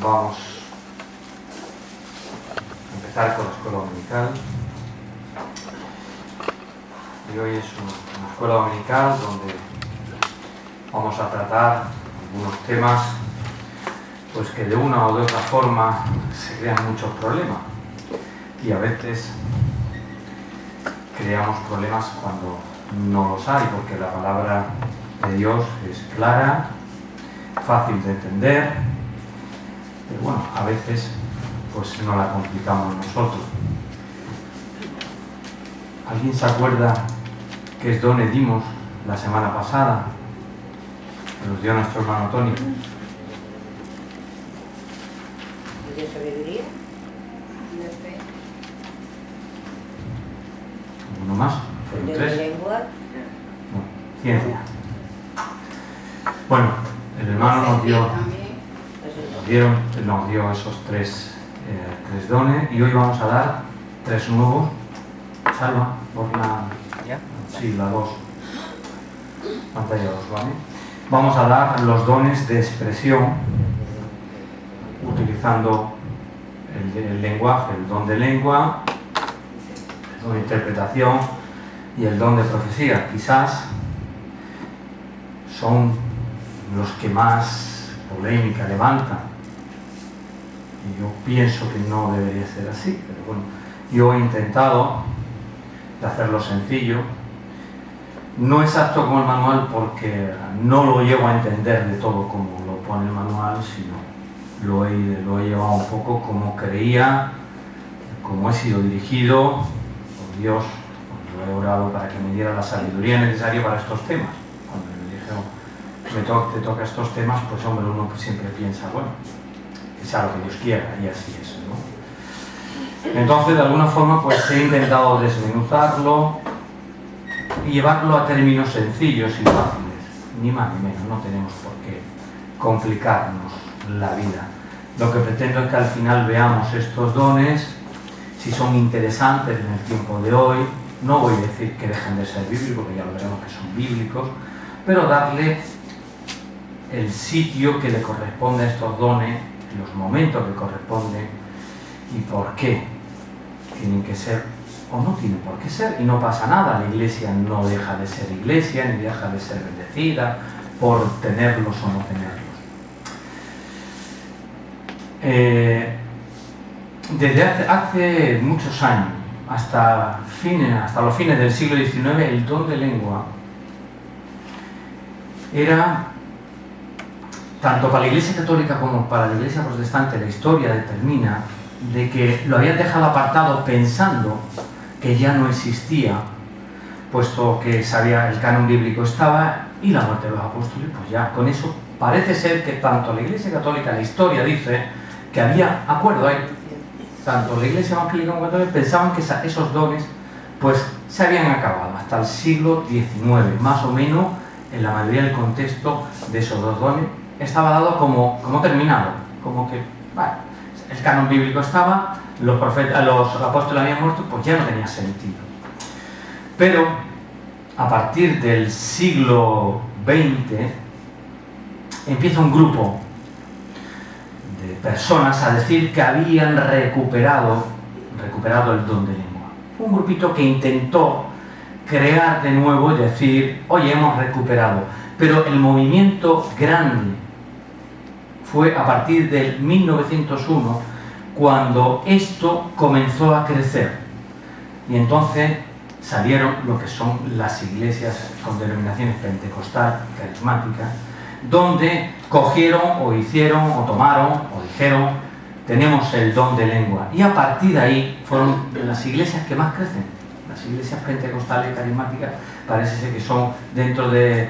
vamos a empezar con la escuela dominical. Y hoy es una escuela dominical donde vamos a tratar algunos temas pues que de una o de otra forma se crean muchos problemas, y a veces creamos problemas cuando no los hay, porque la palabra de Dios es clara, fácil de entender, pero bueno, a veces pues no la complicamos nosotros. ¿Alguien se acuerda qué dones dimos la semana pasada? Que nos dio nuestro hermano Tony. ¿De sabiduría? De fe. ¿Uno más? ¿Fueron ¿De tres? lengua? No, ciencia. Bueno, el hermano nos dio esos tres dones, y hoy vamos a dar tres nuevos. Salva, por la... ¿Ya? Sí, la 2. Pantalla 2, ¿vale? Vamos a dar los dones de expresión utilizando el lenguaje, el don de lengua, el don de interpretación y el don de profecía. Quizás son los que más polémica levantan. Y yo pienso que no debería ser así, pero bueno, yo he intentado de hacerlo sencillo, no exacto como el manual, porque no lo llego a entender de todo como lo pone el manual, sino lo he llevado un poco como creía, como he sido dirigido por Dios cuando he orado para que me diera la sabiduría necesaria para estos temas. Cuando me dijeron, te toca estos temas, pues hombre, uno siempre piensa, bueno, que sea lo que Dios quiera, y así es, ¿no? Entonces, de alguna forma, pues he intentado desmenuzarlo y llevarlo a términos sencillos y fáciles, ni más ni menos. No tenemos por qué complicarnos la vida. Lo que pretendo es que al final veamos estos dones, si son interesantes en el tiempo de hoy. No voy a decir que dejen de ser bíblicos, porque ya lo veremos que son bíblicos, pero darle el sitio que le corresponde a estos dones, los momentos que corresponden y por qué tienen que ser o no tienen por qué ser, y no pasa nada. La iglesia no deja de ser iglesia, ni deja de ser bendecida por tenerlos o no tenerlos. Desde hace muchos años, hasta los fines del siglo XIX, el don de lengua era, tanto para la Iglesia católica como para la Iglesia protestante, la historia determina de que lo habían dejado apartado pensando que ya no existía, puesto que el canon bíblico estaba y la muerte de los apóstoles, pues ya con eso parece ser que tanto la Iglesia católica, la historia dice que había acuerdo ahí, tanto la Iglesia evangélica como católica pensaban que esos dones pues se habían acabado hasta el siglo XIX, más o menos. En la mayoría del contexto de esos dos dones estaba dado como terminado, como que, bueno, el canon bíblico estaba, los apóstoles habían muerto, pues ya no tenía sentido. Pero a partir del siglo XX empieza un grupo de personas a decir que habían recuperado el don de lengua. Un grupito que intentó crear de nuevo y decir, oye, hemos recuperado. Pero el movimiento grande fue a partir del 1901, cuando esto comenzó a crecer. Y entonces salieron lo que son las iglesias con denominaciones pentecostal, carismáticas, donde cogieron o hicieron o tomaron o dijeron, tenemos el don de lengua. Y a partir de ahí fueron las iglesias que más crecen. Las iglesias pentecostales carismáticas parece ser que son dentro del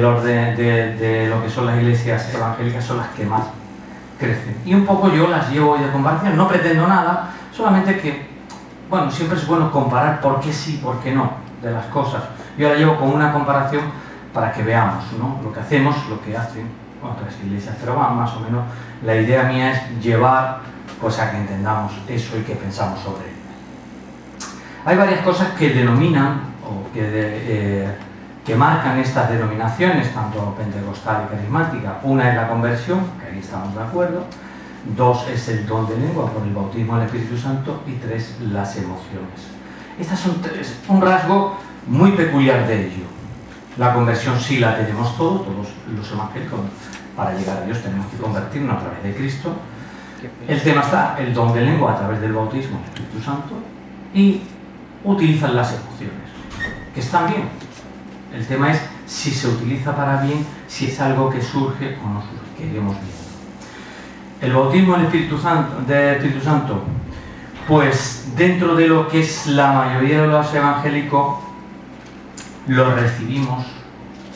orden de lo que son las iglesias evangélicas, son las que más crecen. Y un poco yo las llevo hoy de comparación, no pretendo nada, solamente que, bueno, siempre es bueno comparar por qué sí, por qué no de las cosas. Yo la llevo con una comparación para que veamos, ¿no?, lo que hacemos, lo que hacen otras iglesias, pero bueno, más o menos la idea mía es llevar pues a que entendamos eso y que pensamos sobre ello. Hay varias cosas que denominan o que marcan estas denominaciones, tanto pentecostal y carismática. Una es la conversión, que ahí estamos de acuerdo. 2 es el don de lengua por el bautismo del Espíritu Santo y 3 las emociones. Estas son un rasgo muy peculiar de ello. La conversión sí la tenemos todos los evangélicos. Para llegar a Dios tenemos que convertirnos a través de Cristo. El tema está el don de lengua a través del bautismo del Espíritu Santo y utilizan las emociones, que están bien. El tema es si se utiliza para bien, si es algo que surge o no surge, que iremos viendo. El bautismo del Espíritu Santo, pues dentro de lo que es la mayoría de los evangélicos, lo recibimos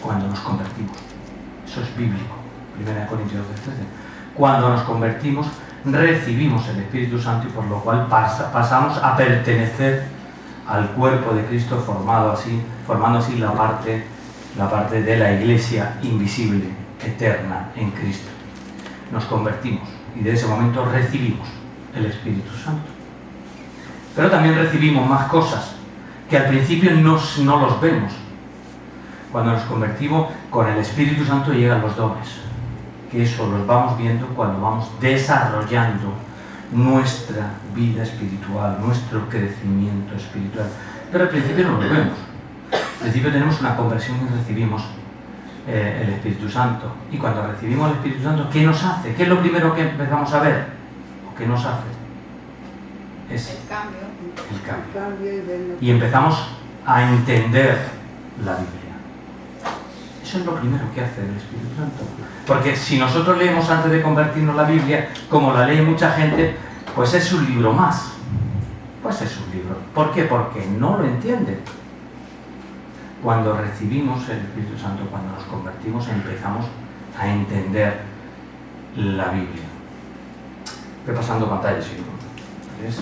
cuando nos convertimos. Eso es bíblico. 1 Corintios 13. Cuando nos convertimos, recibimos el Espíritu Santo y por lo cual pasamos a pertenecer al cuerpo de Cristo formando así la parte de la iglesia invisible, eterna en Cristo. Nos convertimos y de ese momento recibimos el Espíritu Santo. Pero también recibimos más cosas que al principio no los vemos. Cuando nos convertimos, con el Espíritu Santo llegan los dones, que eso los vamos viendo cuando vamos desarrollando nuestra vida espiritual, nuestro crecimiento espiritual. Pero al principio no lo vemos. Al principio tenemos una conversión y recibimos el Espíritu Santo. Y cuando recibimos el Espíritu Santo, ¿qué nos hace? ¿Qué es lo primero que empezamos a ver? ¿O qué nos hace? Es El cambio. el cambio. Y empezamos a entender la Biblia. Eso es lo primero que hace el Espíritu Santo. Porque si nosotros leemos antes de convertirnos la Biblia, como la lee mucha gente, pues es un libro más. Pues es un libro. ¿Por qué? Porque no lo entienden. Cuando recibimos el Espíritu Santo, cuando nos convertimos, empezamos a entender la Biblia. Voy pasando pantalla, si no. ¿Ves?